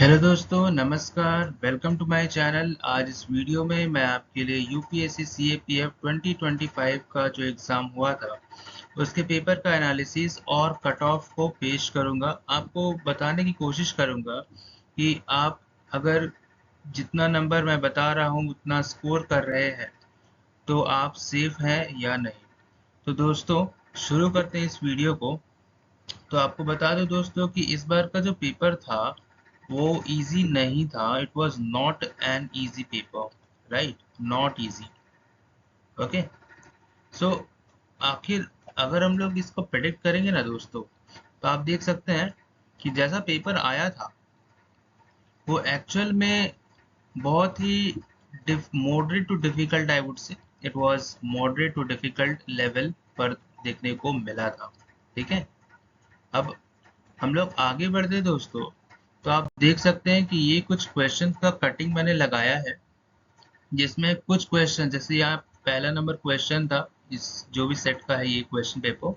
Hello दोस्तों, नमस्कार। Welcome to my channel. आज इस वीडियो में मैं आपके लिए यूपीएससी सीएपीएफ 2025 का जो एग्ज़ाम हुआ था उसके पेपर का एनालिसिस और कट ऑफ को पेश करूंगा। आपको बताने की कोशिश करूंगा कि आप अगर जितना नंबर मैं बता रहा हूं उतना स्कोर कर रहे हैं तो आप सेफ हैं या नहीं। तो दोस्तों, शुरू करते हैं इस वीडियो को। तो आपको बता दूं दोस्तों कि इस बार का जो पेपर था वो इजी नहीं था। It was not an easy paper, right? Not easy. Okay. So आखिर अगर हम लोग इसको प्रेडिक्ट करेंगे ना दोस्तों, तो आप देख सकते हैं कि जैसा पेपर आया था वो एक्चुअल में बहुत ही moderate to difficult, I would say it was moderate to difficult level पर देखने को मिला था। ठीक है। अब हम लोग आगे बढ़ते दोस्तों, तो आप देख सकते हैं कि ये कुछ क्वेश्चन का कटिंग मैंने लगाया है, जिसमें कुछ क्वेश्चन जैसे यहाँ पहला नंबर क्वेश्चन था इस जो भी सेट का है ये क्वेश्चन पेपर।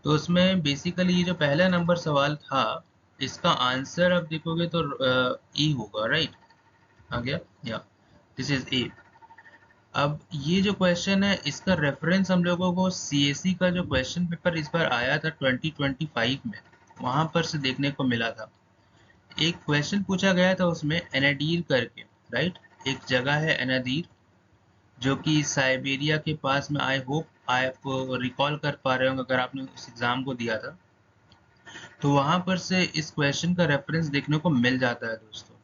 तो उसमें बेसिकली ये जो पहला नंबर सवाल था इसका आंसर आप देखोगे तो ई होगा, राइट? आ गया या दिस इज ए। अब ये जो क्वेश्चन है इसका रेफरेंस हम लोगों को सीएससी का जो क्वेश्चन पेपर इस बार आया था 2025 में, वहां पर से देखने को मिला था। एक क्वेश्चन पूछा गया था उसमें एनाडीर करके, राइट? एक जगह है एनादीर जो कि साइबेरिया के पास में। आई होप आप रिकॉल कर पा रहे होंगे अगर आपने उस एग्जाम को दिया था। तो वहां पर से इस क्वेश्चन का रेफरेंस देखने को मिल जाता है दोस्तों।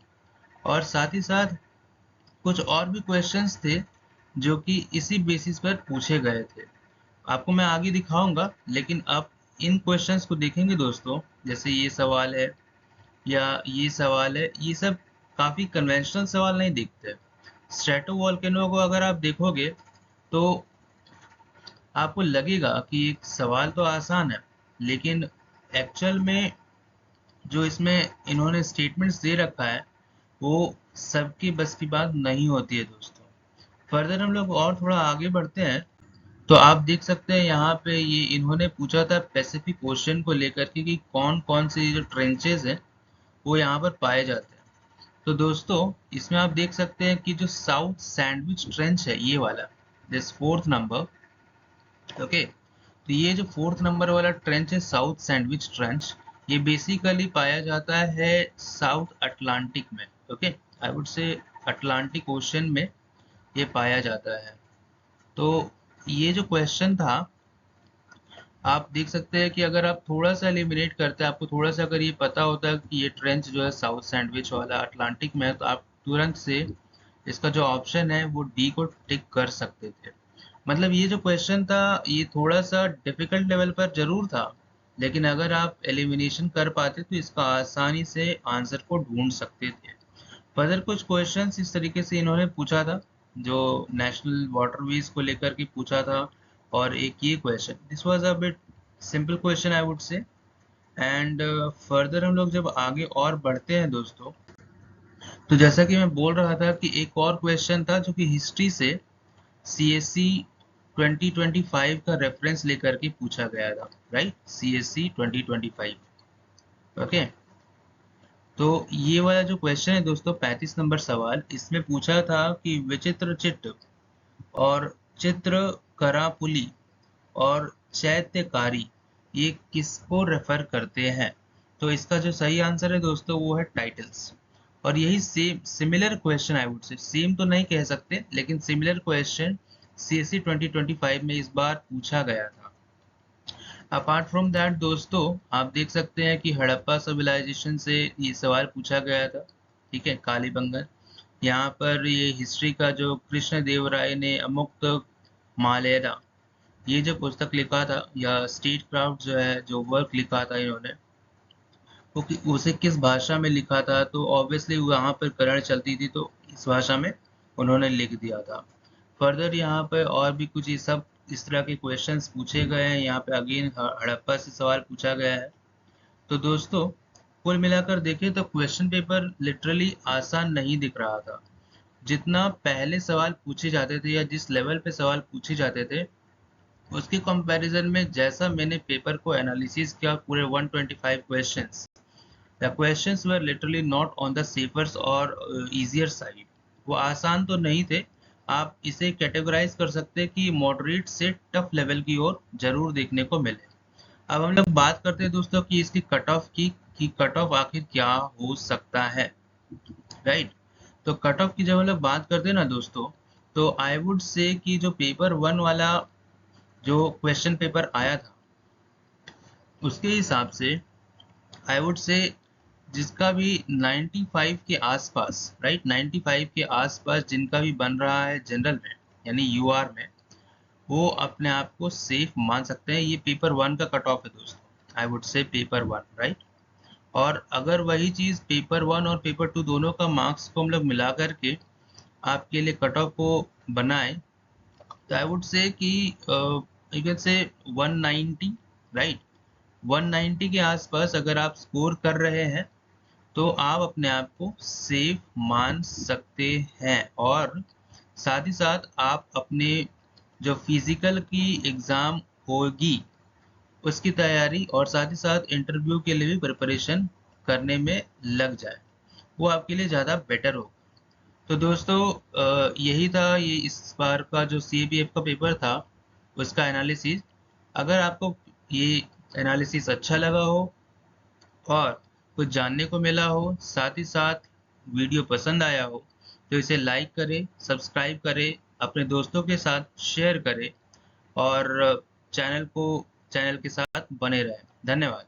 और साथ ही साथ कुछ और भी क्वेश्चंस थे जो कि इसी बेसिस पर पूछे गए थे। आपको मैं आगे दिखाऊंगा, लेकिन आप इन क्वेश्चंस को देखेंगे दोस्तों, जैसे ये सवाल है या ये सवाल है, ये सब काफी कन्वेंशनल सवाल नहीं दिखते। स्ट्रेटो वोल्केनो को अगर आप देखोगे तो आपको लगेगा कि एक सवाल तो आसान है, लेकिन एक्चुअल में जो इसमें इन्होंने स्टेटमेंट्स दे रखा है वो सबकी बस की बात नहीं होती है दोस्तों। फर्दर हम लोग और थोड़ा आगे बढ़ते हैं, तो आप देख सकते हैं यहाँ पे ये इन्होंने पूछा था पैसिफिक ओशन को लेकर के कि कौन कौन से जो ट्रेंचेज हैं वो यहाँ पर पाए जाते हैं। तो दोस्तों, इसमें आप देख सकते हैं कि जो साउथ सैंडविच ट्रेंच है ये वाला, दिस फोर्थ नंबर। ओके। तो ये जो फोर्थ नंबर वाला ट्रेंच है साउथ सैंडविच ट्रेंच, ये बेसिकली पाया जाता है साउथ अटलांटिक में। ओके। आई वुड से अटलांटिक ओशन में ये पाया जाता है। तो ये जो क्वेश्चन था आप देख सकते हैं कि अगर आप थोड़ा सा एलिमिनेट करते हैं, आपको थोड़ा सा अगर ये पता होता है कि ये ट्रेंच जो है साउथ सैंडविच वाला अटलांटिक में है, तो आप तुरंत से इसका जो ऑप्शन है वो डी को टिक कर सकते थे। मतलब ये जो क्वेश्चन था ये थोड़ा सा डिफिकल्ट लेवल पर जरूर था, लेकिन अगर आप एलिमिनेशन कर पाते तो इसका आसानी से आंसर को ढूंढ सकते थे। फर्दर कुछ क्वेश्चंस इस तरीके से इन्होंने पूछा था जो नेशनल वाटरवेज को लेकर के पूछा था। और एक ये question, this was a bit simple question, I would से। एंड फर्दर हम लोग जब आगे और बढ़ते हैं दोस्तों, तो जैसा कि मैं बोल रहा था कि एक और क्वेश्चन था जो कि हिस्ट्री से सीएससी 2025 का रेफरेंस लेकर के पूछा गया था, राइट? सीएससी 2025। ओके। तो ये वाला जो क्वेश्चन है दोस्तों 35 नंबर सवाल, इसमें पूछा था कि विचित्र चिट्ट और चित्र करापुली और चैत्यकारी ये किसको रेफर करते हैं। तो इसका जो सही आंसर है दोस्तों वो है टाइटल्स। और यही same similar question, I would से सेम तो नहीं कह सकते लेकिन सिमिलर क्वेश्चन सीएससी 2025 में इस बार पूछा गया था। अपार्ट फ्रॉम दैट दोस्तों, आप देख सकते हैं कि हड़प्पा सिविलाइजेशन से ये सवाल पूछा गया था। ठीक है, कालीबंगन। यहाँ पर ये हिस्ट्री का जो कृष्ण देव राय ने अमुक्त मालेरा ये जो पुस्तक लिखा था या स्टेट क्राफ्ट जो है जो वर्क लिखा था इन्होंने, वो उसे किस भाषा में लिखा था, तो ऑब्वियसली वहाँ पर कन्नड़ चलती थी तो इस भाषा में उन्होंने लिख दिया था। फर्दर यहाँ पे और भी कुछ ये सब इस तरह के क्वेश्चंस पूछे गए हैं। यहाँ पे अगेन हड़प्पा से सवाल पूछा गया है। तो दोस्तों, कुल मिलाकर देखें तो क्वेश्चन पेपर लिटरली आसान नहीं दिख रहा था। जितना पहले सवाल पूछे जाते थे या जिस लेवल पे सवाल पूछे जाते थे उसके कंपैरिजन में जैसा मैंने पेपर को एनालिसिस किया पूरे 125 questions, the questions were literally not on the safer और ईजियर साइड। वो आसान तो नहीं थे, आप इसे कैटेगराइज कर सकते हैं कि मॉडरेट से टफ लेवल की ओर जरूर देखने को मिले। अब हम लोग बात करते हैं दोस्तों कि इसकी कट ऑफ की कि कट ऑफ आखिर क्या हो सकता है, राइट। तो कट ऑफ की जब हम लोग बात करते हैं ना दोस्तों, तो आई वुड से कि जो पेपर वन वाला जो क्वेश्चन पेपर आया था उसके हिसाब से आई वुड से जिसका भी 95 के आसपास, राइट, 95 के आसपास जिनका भी बन रहा है जनरल में यानी यूआर में, वो अपने आप को सेफ मान सकते हैं। ये पेपर वन का कट ऑफ है दोस्तों, आई वुड से पेपर वन, राइट। और अगर वही चीज़ पेपर वन और पेपर टू दोनों का मार्क्स को हम लोग मिला करके आपके लिए कट ऑफ को बनाए, तो आई वुड से कि यू कैन से 190, राइट। 190 के आसपास अगर आप स्कोर कर रहे हैं तो आप अपने आप को सेफ मान सकते हैं। और साथ ही साथ आप अपने जो फिजिकल की एग्ज़ाम होगी उसकी तैयारी और साथ ही साथ इंटरव्यू के लिए भी प्रिपरेशन करने में लग जाए, वो आपके लिए ज़्यादा बेटर होगा। तो दोस्तों यही था ये इस बार का जो CAPF का पेपर था उसका एनालिसिस। अगर आपको ये एनालिसिस अच्छा लगा हो और कुछ जानने को मिला हो, साथ ही साथ वीडियो पसंद आया हो, तो इसे लाइक करें, सब्सक्राइब करें, अपने दोस्तों के साथ शेयर करें और चैनल के साथ बने रहें। धन्यवाद।